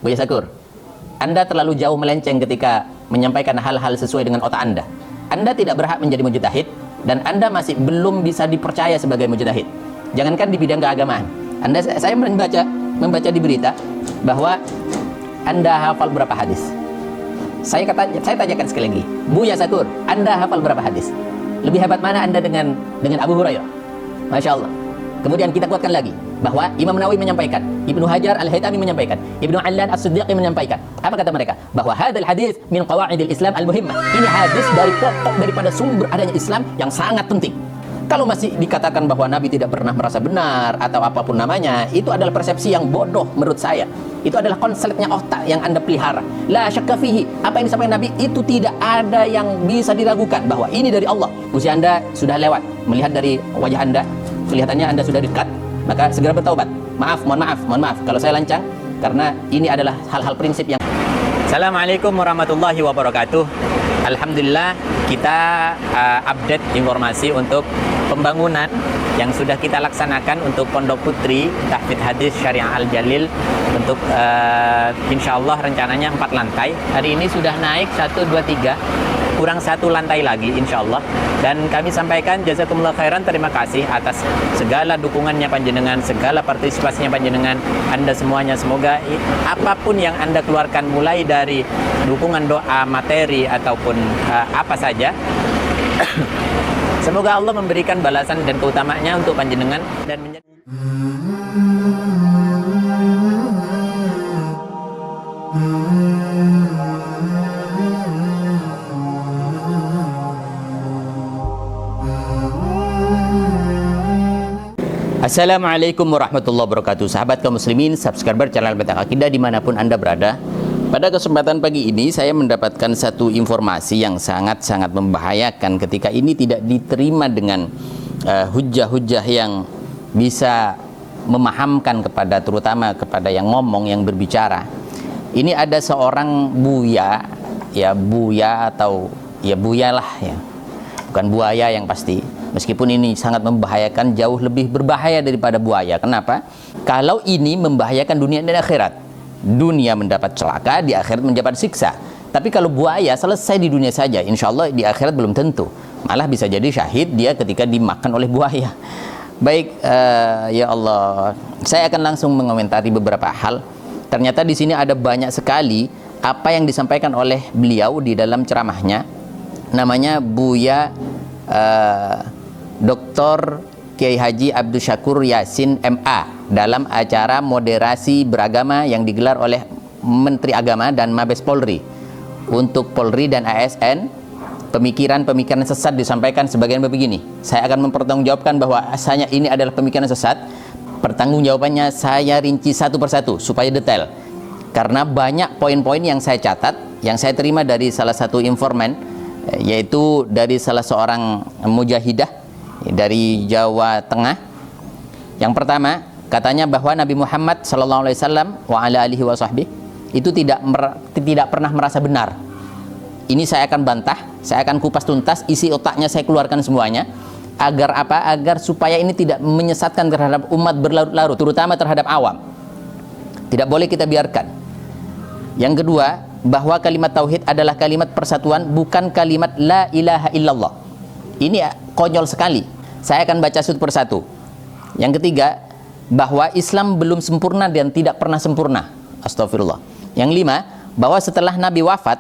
Buya Sakur, Anda terlalu jauh melenceng ketika menyampaikan hal-hal sesuai dengan otak Anda. Anda tidak berhak menjadi mujtahid dan Anda masih belum bisa dipercaya sebagai mujtahid. Jangankan di bidang keagamaan. Saya membaca di berita bahwa Anda hafal berapa hadis. Saya tanyakan sekali lagi, Buya Sakur, Anda hafal berapa hadis? Lebih hebat mana Anda dengan Abu Hurairah? Masya Allah. Kemudian kita kuatkan lagi bahwa Imam Nawawi menyampaikan, Ibnu Hajar Al-Haytami menyampaikan, Ibnu Allan As-Siddiqi menyampaikan. Apa kata mereka? Bahwa hadal hadis min qawaidil Islam al-muhimmah. Ini hadis dari pokok daripada sumber adanya Islam yang sangat penting. Kalau masih dikatakan bahwa Nabi tidak pernah merasa benar atau apapun namanya, itu adalah persepsi yang bodoh menurut saya. Itu adalah konsepnya otak yang Anda pelihara. La syakka fihi. Apa yang disampaikan Nabi itu tidak ada yang bisa diragukan bahwa ini dari Allah. Usia Anda sudah lewat. Melihat dari wajah Anda, kelihatannya Anda sudah dekat, maka segera bertaubat. Mohon maaf kalau saya lancang, karena ini adalah hal-hal prinsip yang... Assalamualaikum warahmatullahi wabarakatuh. Alhamdulillah kita update informasi untuk pembangunan yang sudah kita laksanakan untuk Pondok Putri Tahfidz Hadis Syariah Al Jalil untuk insyaallah rencananya 4 lantai. Hari ini sudah naik 1, 2, 3, kurang 1 lantai lagi insyaallah. Dan kami sampaikan jazakumullah khairan, terima kasih atas segala dukungannya panjenengan, segala partisipasinya panjenengan, Anda semuanya. Semoga apapun yang Anda keluarkan, mulai dari dukungan doa, materi ataupun apa saja, semoga Allah memberikan balasan dan keutamaannya untuk panjenengan dan menjadi... Assalamualaikum warahmatullahi wabarakatuh. Sahabat kaum muslimin, subscriber channel Petak Akidah dimanapun Anda berada. Pada kesempatan pagi ini saya mendapatkan satu informasi yang sangat-sangat membahayakan ketika ini tidak diterima dengan hujah-hujah yang bisa memahamkan kepada, terutama kepada yang ngomong, yang berbicara. Ini ada seorang buya, ya buya atau ya buyalah ya, bukan buaya yang pasti. Meskipun ini sangat membahayakan, jauh lebih berbahaya daripada buaya. Kenapa? Kalau ini membahayakan dunia dan akhirat. Dunia mendapat celaka, di akhirat mendapat siksa. Tapi kalau buaya selesai di dunia saja, insya Allah di akhirat belum tentu. Malah bisa jadi syahid dia ketika dimakan oleh buaya. Baik, ya Allah, saya akan langsung mengomentari beberapa hal. Ternyata di sini ada banyak sekali apa yang disampaikan oleh beliau di dalam ceramahnya. Namanya Buya Dr. Kiai Haji Abdul Syakur Yasin MA dalam acara moderasi beragama yang digelar oleh Menteri Agama dan Mabes Polri. Untuk Polri dan ASN, pemikiran-pemikiran sesat disampaikan sebagian begini. Saya akan mempertanggungjawabkan bahwa asalnya ini adalah pemikiran sesat. Pertanggungjawabannya saya rinci satu persatu supaya detail. Karena banyak poin-poin yang saya catat, yang saya terima dari salah satu informan, yaitu dari salah seorang mujahidah dari Jawa Tengah. Yang pertama, katanya bahwa Nabi Muhammad SAW wa ala alihi wa sahbihi itu tidak pernah merasa benar. Ini saya akan bantah, saya akan kupas tuntas, isi otaknya saya keluarkan semuanya. Agar apa? Agar supaya ini tidak menyesatkan terhadap umat berlarut-larut, terutama terhadap awam. Tidak boleh kita biarkan. Yang kedua, bahwa kalimat tauhid adalah kalimat persatuan, bukan kalimat la ilaha illallah. Ini konyol sekali. Saya akan baca satu persatu. Yang ketiga, bahwa Islam belum sempurna dan tidak pernah sempurna. Astagfirullah. Yang lima, bahwa setelah Nabi wafat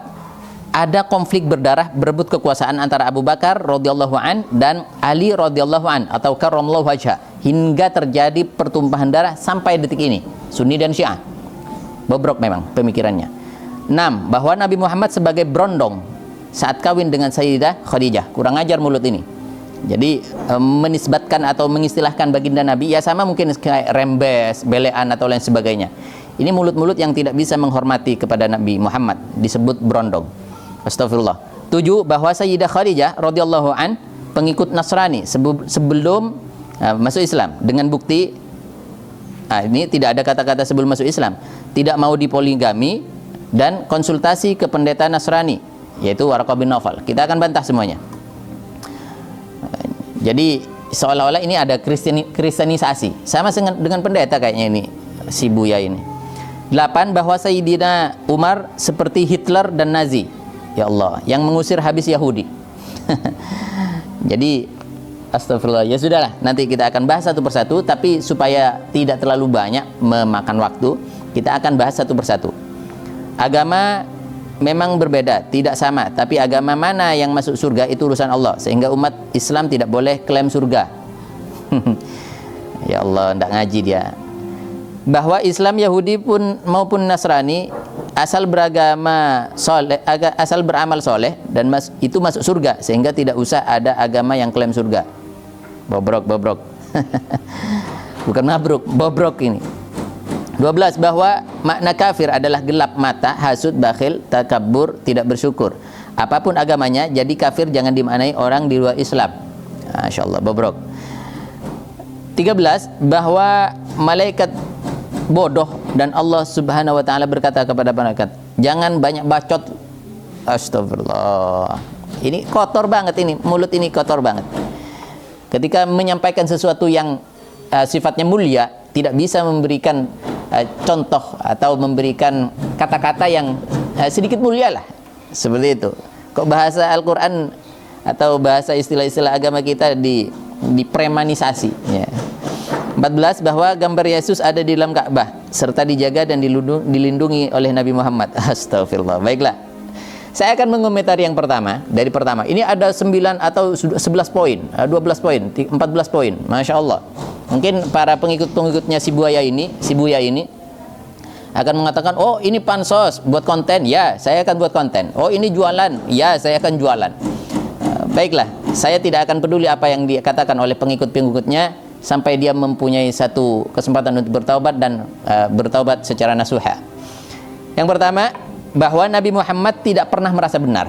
ada konflik berdarah berebut kekuasaan antara Abu Bakar radhiyallahu an dan Ali radhiyallahu an atau karramallahu wajha, hingga terjadi pertumpahan darah sampai detik ini. Sunni dan Syiah. Bobrok memang pemikirannya. 6. Bahwa Nabi Muhammad sebagai berondong saat kawin dengan Sayyidah Khadijah. Kurang ajar mulut ini. Jadi menisbatkan atau mengistilahkan baginda Nabi ya sama mungkin kayak rembes, belean atau lain sebagainya. Ini mulut-mulut yang tidak bisa menghormati kepada Nabi Muhammad, disebut berondong. Astagfirullah. 7. Bahwa Sayyidah Khadijah radhiyallahu an pengikut Nasrani sebelum masuk Islam, dengan bukti ini tidak ada kata-kata sebelum masuk Islam, tidak mau dipoligami dan konsultasi ke pendeta Nasrani yaitu Waraqah bin Nawfal. Kita akan bantah semuanya. Jadi seolah-olah ini ada kristenisasi. Sama dengan pendeta kayaknya ini si Buya ini. 8, bahwa Sayyidina Umar seperti Hitler dan Nazi. Ya Allah, yang mengusir habis Yahudi. Jadi astagfirullah, ya sudahlah, nanti kita akan bahas satu persatu, tapi supaya tidak terlalu banyak memakan waktu, kita akan bahas satu persatu. Agama memang berbeda, tidak sama, tapi agama mana yang masuk surga itu urusan Allah, sehingga umat Islam tidak boleh klaim surga. Ya Allah, tidak ngaji dia. Bahwa Islam, Yahudi pun maupun Nasrani asal beragama soleh, asal beramal soleh dan itu masuk surga, sehingga tidak usah ada agama yang klaim surga. Bobrok bukan mabruk, bobrok ini. 12, bahwa makna kafir adalah gelap mata, hasud, bakhil, takabur, tidak bersyukur. Apapun agamanya, jadi kafir jangan dimaknai orang di luar Islam. Masya Allah, bobrok. 13, bahwa malaikat bodoh dan Allah Subhanahu wa taala berkata kepada malaikat, jangan banyak bacot. Astagfirullah. Ini kotor banget ini, mulut ini kotor banget. Ketika menyampaikan sesuatu yang sifatnya mulia, tidak bisa memberikan contoh atau memberikan kata-kata yang sedikit mulia lah. Seperti itu. Kok bahasa Al-Quran atau bahasa istilah-istilah agama kita dipremanisasi ya. 14, bahwa gambar Yesus ada di dalam Ka'bah serta dijaga dan dilindungi oleh Nabi Muhammad. Astagfirullah. Baiklah. Saya akan mengomentari yang pertama, dari pertama. Ini ada 9 atau 11 poin, 12 poin, 14 poin. Masya Allah. Mungkin para pengikut-pengikutnya si Buya ini akan mengatakan, oh ini pansos buat konten, ya saya akan buat konten. Oh ini jualan, ya saya akan jualan. Baiklah, saya tidak akan peduli apa yang dikatakan oleh pengikut-pengikutnya sampai dia mempunyai satu kesempatan untuk bertaubat dan bertaubat secara nasuha. Yang pertama, bahwa Nabi Muhammad tidak pernah merasa benar.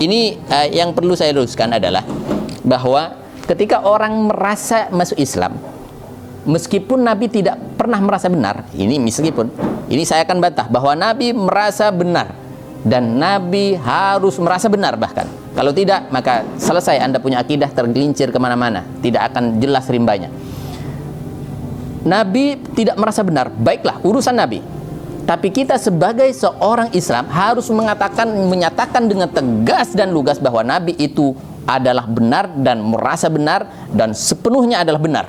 Ini yang perlu saya luruskan adalah bahwa ketika orang merasa masuk Islam, meskipun Nabi tidak pernah merasa benar, ini saya akan bantah bahwa Nabi merasa benar dan Nabi harus merasa benar bahkan. Kalau tidak, maka selesai, Anda punya akidah tergelincir kemana-mana, tidak akan jelas rimbanya. Nabi tidak merasa benar, baiklah urusan Nabi. Tapi kita sebagai seorang Islam harus menyatakan dengan tegas dan lugas bahwa Nabi itu adalah benar dan merasa benar dan sepenuhnya adalah benar.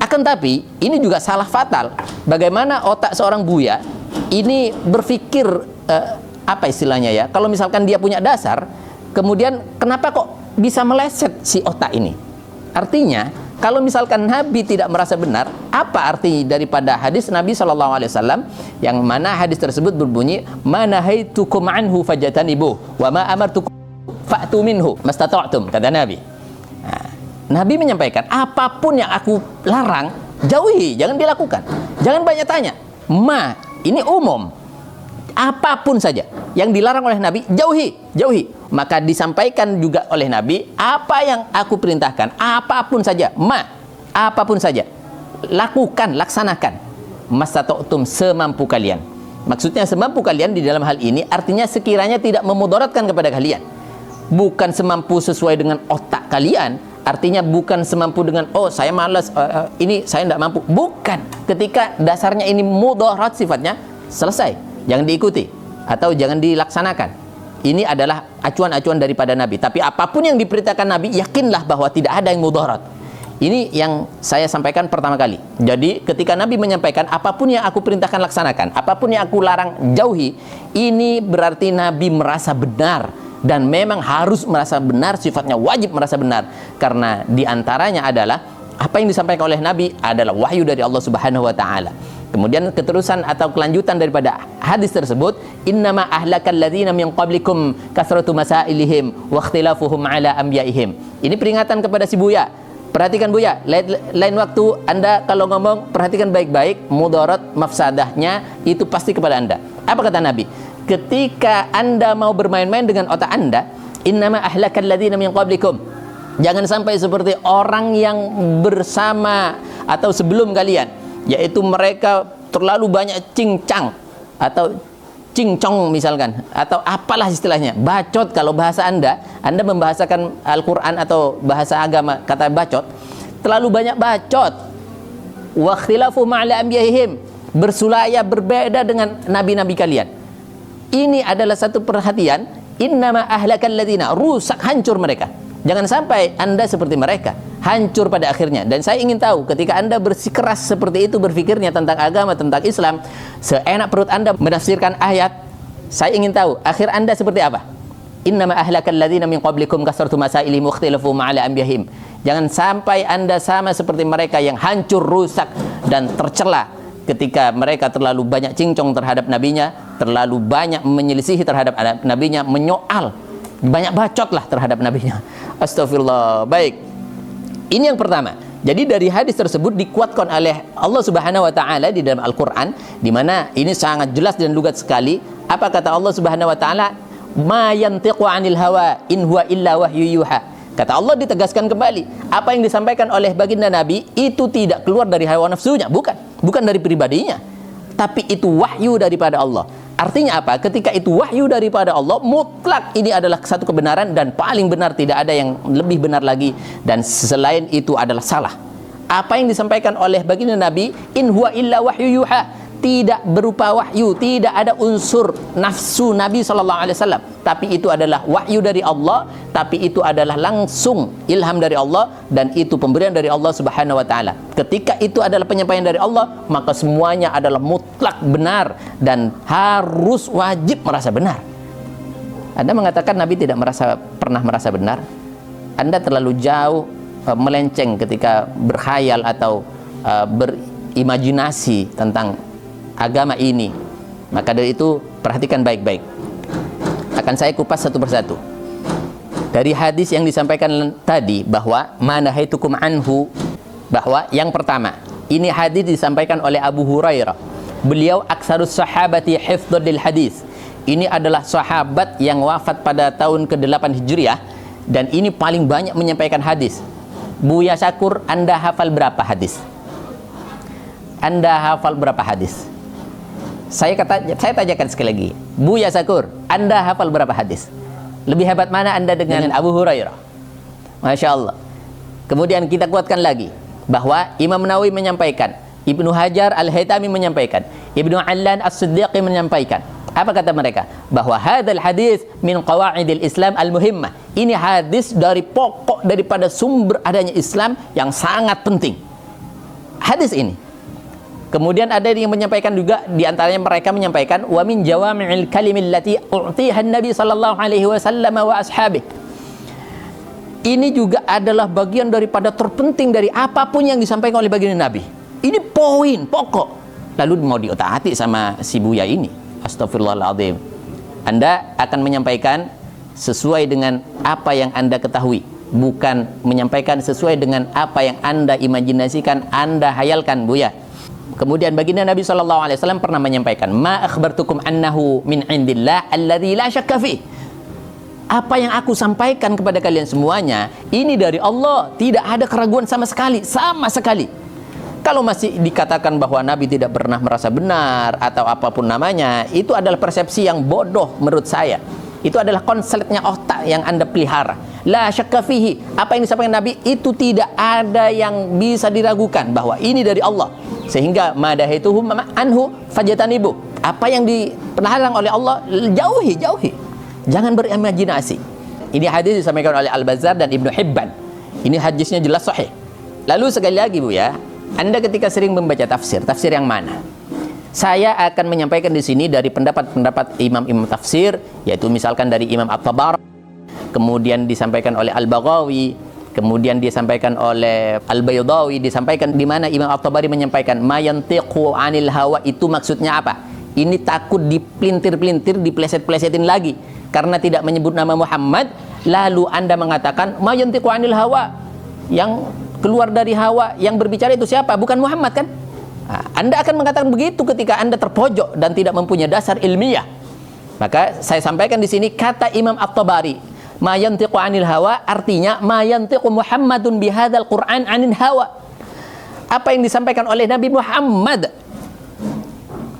Akan tapi ini juga salah fatal. Bagaimana otak seorang Buya ini berpikir apa istilahnya ya? Kalau misalkan dia punya dasar, kemudian kenapa kok bisa meleset si otak ini? Artinya kalau misalkan Nabi tidak merasa benar, apa arti daripada hadis Nabi SAW yang mana hadis tersebut berbunyi, "Manahaitukum anhu fajatanibu, wa ma amartukum fa'tu minhu mastata'tum," kata Nabi. Nah, Nabi menyampaikan, apapun yang aku larang, jauhi, jangan dilakukan. Jangan banyak tanya. Ini umum. Apapun saja yang dilarang oleh Nabi, jauhi. Maka disampaikan juga oleh Nabi, apa yang aku perintahkan, apapun saja, apapun saja, lakukan, laksanakan, mastata'tum, semampu kalian. Maksudnya semampu kalian di dalam hal ini artinya sekiranya tidak memudaratkan kepada kalian. Bukan semampu sesuai dengan otak kalian, artinya bukan semampu dengan, oh saya malas, ini saya tidak mampu. Bukan, ketika dasarnya ini mudarat sifatnya, selesai, jangan diikuti atau jangan dilaksanakan. Ini adalah acuan-acuan daripada Nabi. Tapi apapun yang diperintahkan Nabi, yakinlah bahwa tidak ada yang mudarat. Ini yang saya sampaikan pertama kali. Jadi ketika Nabi menyampaikan, apapun yang aku perintahkan laksanakan, apapun yang aku larang jauhi, ini berarti Nabi merasa benar. Dan memang harus merasa benar, sifatnya wajib merasa benar. Karena diantaranya adalah, apa yang disampaikan oleh Nabi adalah wahyu dari Allah Subhanahu wa ta'ala. Kemudian keterusan atau kelanjutan daripada hadis tersebut, innama ahlakal ladzina min qablikum kasratu masailihim wa ikhtilafuhum ala anbiya'ihim. Ini peringatan kepada si Buya. Perhatikan Buya, lain waktu Anda kalau ngomong perhatikan baik-baik, mudarat mafsadahnya itu pasti kepada Anda. Apa kata Nabi? Ketika Anda mau bermain-main dengan otak Anda, innama ahlakal ladzina min qablikum. Jangan sampai seperti orang yang bersama atau sebelum kalian, yaitu mereka terlalu banyak cincang atau cincong misalkan, atau apalah istilahnya, bacot. Kalau bahasa Anda membahasakan Al-Quran atau bahasa agama, kata bacot, terlalu banyak bacot. Wa ikhtilafu ma'ala anbiya'ihim, bersulaya berbeda dengan nabi-nabi kalian. Ini adalah satu perhatian. Innama ahlakal ladina, rusak, hancur mereka. Jangan sampai Anda seperti mereka, hancur pada akhirnya. Dan saya ingin tahu, ketika Anda bersikeras seperti itu berfikirnya tentang agama, tentang Islam, seenak perut Anda menafsirkan ayat, saya ingin tahu akhir Anda seperti apa. Innama ahlakal ladzina min qablikum kasartu masailihim mukhtalafu ma'ala anbiyahim. Jangan sampai Anda sama seperti mereka yang hancur, rusak dan tercela ketika mereka terlalu banyak cincong terhadap nabinya, terlalu banyak menyelisihi terhadap nabinya, menyoal, banyak bacotlah terhadap nabinya. Astagfirullah. Baik. Ini yang pertama. Jadi dari hadis tersebut dikuatkan oleh Allah Subhanahu wa taala di dalam Al-Qur'an, di mana ini sangat jelas dan lugat sekali. Apa kata Allah Subhanahu wa taala? Ma yantiqu 'anil hawa in huwa illa wahyu yuha. Kata Allah ditegaskan kembali, apa yang disampaikan oleh baginda Nabi itu tidak keluar dari hawa nafsunya, bukan dari pribadinya, tapi itu wahyu daripada Allah. Artinya apa? Ketika itu wahyu daripada Allah, mutlak ini adalah satu kebenaran dan paling benar, tidak ada yang lebih benar lagi, dan selain itu adalah salah. Apa yang disampaikan oleh baginda Nabi, in huwa illa wahyu yuha, tidak berupa wahyu, tidak ada unsur nafsu Nabi SAW, tapi itu adalah wahyu dari Allah, tapi itu adalah langsung ilham dari Allah, dan itu pemberian dari Allah Subhanahu wa taala. Ketika itu adalah penyampaian dari Allah, maka semuanya adalah mutlak benar dan harus wajib merasa benar. Anda mengatakan Nabi tidak pernah merasa benar, Anda terlalu jauh melenceng ketika berkhayal atau berimajinasi tentang agama ini. Maka dari itu perhatikan baik-baik. Akan saya kupas satu persatu. Dari hadis yang disampaikan tadi bahwa manahaitukum anhu, bahwa yang pertama, ini hadis disampaikan oleh Abu Hurairah. Beliau aksarus sahabati hifdzan lil hadis. Ini adalah sahabat yang wafat pada tahun ke-8 Hijriah, dan ini paling banyak menyampaikan hadis. Buya Syakur, Anda hafal berapa hadis? Anda hafal berapa hadis? Saya tanyakan sekali lagi, Buya Syakur, Anda hafal berapa hadis? Lebih hebat mana Anda dengan Abu Hurairah? Masya Allah. Kemudian kita kuatkan lagi bahwa Imam Nawawi menyampaikan, Ibnu Hajar Al-Haytami menyampaikan, Ibnu Allan As-Siddiqi menyampaikan. Apa kata mereka? Bahwa hadzal hadis min qawaidil Islam al-muhimmah. Ini hadis dari pokok daripada sumber adanya Islam yang sangat penting. Hadis ini. Kemudian ada yang menyampaikan juga, di antaranya mereka menyampaikan wa min jawami'il kalimil lati u'tiha an-nabi sallallahu alaihi wasallam wa ashabihi. Ini juga adalah bagian daripada terpenting dari apapun yang disampaikan oleh baginda Nabi. Ini poin pokok. Lalu mau diotak-atik sama si Buya ini. Astagfirullahaladzim. Anda akan menyampaikan sesuai dengan apa yang Anda ketahui, bukan menyampaikan sesuai dengan apa yang Anda imajinasikan, Anda hayalkan, Buya. Kemudian baginda Nabi SAW pernah menyampaikan, ma akhbartukum annahu min indillah alladzi la syakka fi. Apa yang aku sampaikan kepada kalian semuanya, ini dari Allah, tidak ada keraguan sama sekali, sama sekali. Kalau masih dikatakan bahwa Nabi tidak pernah merasa benar atau apapun namanya, itu adalah persepsi yang bodoh menurut saya. Itu adalah konsletnya otak yang Anda pelihara. La syakka fihi. Apa yang disampaikan Nabi itu tidak ada yang bisa diragukan bahwa ini dari Allah. Sehingga madahaituhum anhu fajatanibu. Apa yang dilarang oleh Allah, jauhi. Jangan berimajinasi. Ini hadis disampaikan oleh Al-Bazzar dan Ibnu Hibban. Ini hadisnya jelas sahih. Lalu sekali lagi Bu ya, Anda ketika sering membaca tafsir yang mana? Saya akan menyampaikan di sini dari pendapat-pendapat imam-imam tafsir, yaitu misalkan dari Imam At-Tabari, kemudian disampaikan oleh Al-Baghawi, kemudian disampaikan oleh Al-Baydawi, disampaikan di mana Imam At-Tabari menyampaikan ma yantiqu 'anil hawa, itu maksudnya apa? Ini takut dipelintir-pelintir, dipleset-plesetin lagi karena tidak menyebut nama Muhammad, lalu Anda mengatakan ma yantiqu 'anil hawa, yang keluar dari hawa, yang berbicara itu siapa? Bukan Muhammad kan? Anda akan mengatakan begitu ketika Anda terpojok dan tidak mempunyai dasar ilmiah. Maka saya sampaikan di sini kata Imam At-Tabari, ma yantiqu 'anil hawa, artinya ma yantiqu Muhammadun bihadzal Qur'an 'anil hawa. Apa yang disampaikan oleh Nabi Muhammad.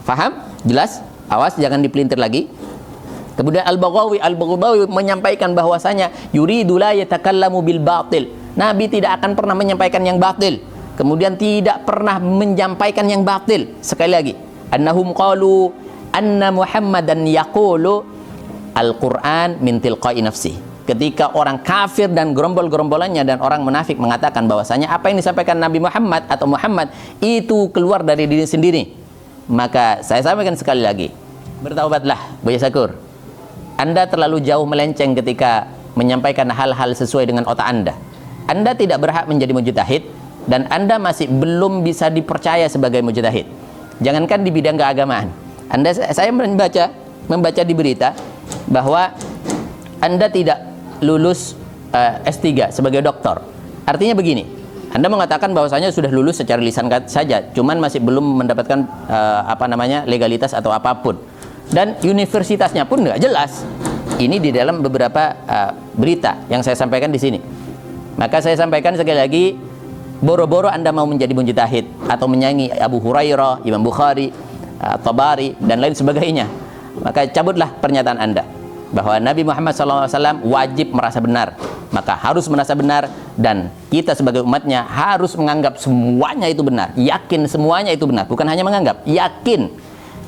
Faham? Jelas? Awas jangan dipelintir lagi. Kemudian Al-Baghawi menyampaikan bahwasanya yuridu la yatakallamu bil batil. Nabi tidak akan pernah menyampaikan yang batil. Kemudian tidak pernah menyampaikan yang batil. Sekali lagi, annahum qalu anna Muhammadan yaqulu al-Qur'an min tilqa'i nafsi. Ketika orang kafir dan gerombol-gerombolannya dan orang munafik mengatakan bahwasanya apa yang disampaikan Nabi Muhammad atau Muhammad itu keluar dari diri sendiri, maka saya sampaikan sekali lagi, bertaubatlah Buya Syakur. Anda terlalu jauh melenceng ketika menyampaikan hal-hal sesuai dengan otak Anda. Anda tidak berhak menjadi mujtahid dan Anda masih belum bisa dipercaya sebagai mujtahid. Jangankan di bidang keagamaan. Saya membaca di berita bahwa Anda tidak lulus S3 sebagai doktor. Artinya begini, Anda mengatakan bahwasanya sudah lulus secara lisan saja, cuman masih belum mendapatkan legalitas atau apapun. Dan universitasnya pun nggak jelas. Ini di dalam beberapa berita yang saya sampaikan di sini. Maka saya sampaikan sekali lagi, boro-boro Anda mau menjadi mujtahid atau menyaingi Abu Hurairah, Imam Bukhari, Tabari dan lain sebagainya, maka cabutlah pernyataan Anda bahwa Nabi Muhammad SAW wajib merasa benar, maka harus merasa benar, dan kita sebagai umatnya harus menganggap semuanya itu benar, yakin semuanya itu benar, bukan hanya menganggap, yakin,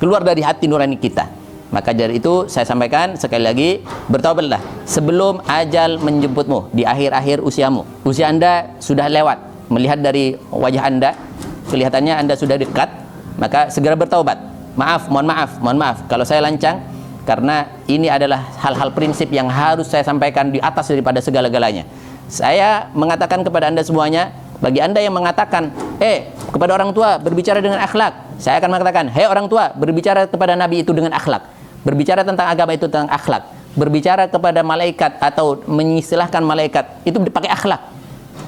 keluar dari hati nurani kita. Maka dari itu saya sampaikan sekali lagi, bertaubatlah sebelum ajal menjemputmu di akhir-akhir usiamu. Usia Anda sudah lewat, melihat dari wajah Anda kelihatannya Anda sudah dekat, maka segera bertaubat. Mohon maaf kalau saya lancang, karena ini adalah hal-hal prinsip yang harus saya sampaikan di atas daripada segala-galanya. Saya mengatakan kepada Anda semuanya, bagi Anda yang mengatakan, kepada orang tua berbicara dengan akhlak, saya akan mengatakan, orang tua berbicara kepada Nabi itu dengan akhlak, berbicara tentang agama itu tentang akhlak, berbicara kepada malaikat atau mengistilahkan malaikat itu dipakai akhlak.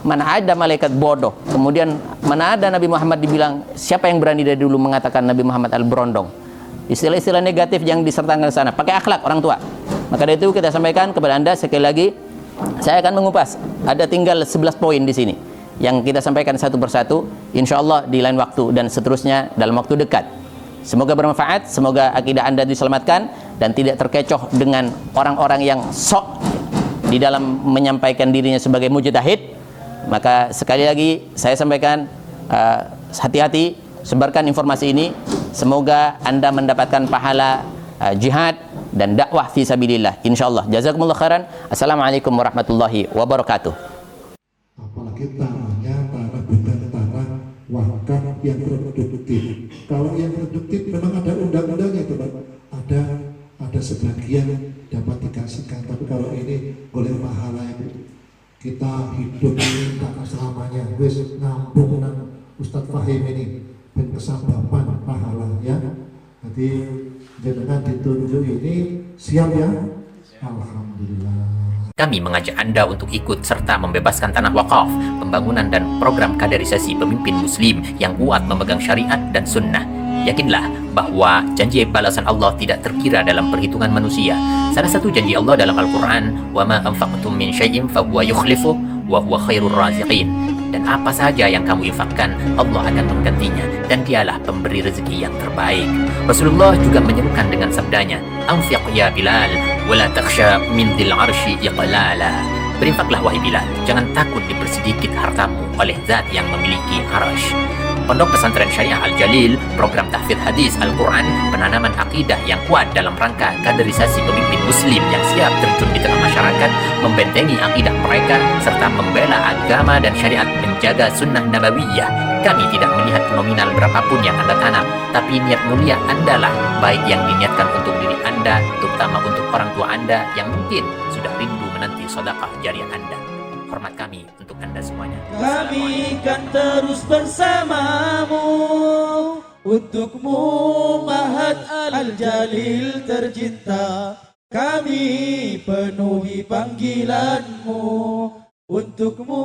Mana ada malaikat bodoh, kemudian mana ada Nabi Muhammad dibilang, siapa yang berani dari dulu mengatakan Nabi Muhammad al-Berondong. Istilah-istilah negatif yang disertakan ke sana, pakai akhlak orang tua. Maka dari itu kita sampaikan kepada Anda sekali lagi, saya akan mengupas. Ada tinggal 11 poin di sini yang kita sampaikan satu persatu, insya Allah di lain waktu dan seterusnya dalam waktu dekat. Semoga bermanfaat, semoga akidah Anda diselamatkan dan tidak terkecoh dengan orang-orang yang sok di dalam menyampaikan dirinya sebagai mujtahid. Maka sekali lagi saya sampaikan, hati-hati, sebarkan informasi ini. Semoga Anda mendapatkan pahala jihad dan dakwah fi sabilillah, insyaallah. Jazakumullah khairan. Assalamualaikum warahmatullahi wabarakatuh. Apalagi tanahnya tanah bukan tanah wakaf yang produktif. Kalau yang produktif memang ada undang-undangnya, teman. Ada sebagian dapat dikasihkan, tapi kalau ini boleh pahala itu. Kita hidup ini tak selamanya. Wis ngambung nang Ustadz Fahim ini ben kesababan pahala ya. Jadi jenengan ditunjuk ini siap ya? Alhamdulillah. Kami mengajak Anda untuk ikut serta membebaskan tanah wakaf, pembangunan dan program kaderisasi pemimpin muslim yang kuat memegang syariat dan sunnah. Yakinlah bahwa janji balasan Allah tidak terkira dalam perhitungan manusia. Salah satu janji Allah dalam Al-Quran, wa ma anfaqtum min syai'in fahuwa yukhlifu wa huwa khairur raziqin. Dan apa saja yang kamu infakkan, Allah akan menggantinya, dan dialah pemberi rezeki yang terbaik. Rasulullah juga menyerukan dengan sabdanya, anfiq ya Bilal, wala takhsha min dhil arsy iqlala. Berinfaklah wahai Bilal, jangan takut dipersedikit hartamu oleh zat yang memiliki arasy. Pondok Pesantren Syariah Al-Jalil, program tahfidz hadis Al-Quran, penanaman akidah yang kuat dalam rangka kaderisasi pemimpin muslim yang siap terjun di tengah masyarakat, membentengi akidah mereka, serta membela agama dan syariat, menjaga sunnah nabawiyah. Kami tidak melihat nominal berapapun yang Anda tanam, tapi niat mulia Anda lah, baik yang diniatkan untuk diri Anda, terutama untuk orang tua Anda yang mungkin sudah rindu menanti sedekah jariah Anda. Hormat kami untuk Anda semuanya. Kami kan terus bersamamu, untukmu Mahat Al-Jalil tercinta. Kami penuhi panggilanmu, untukmu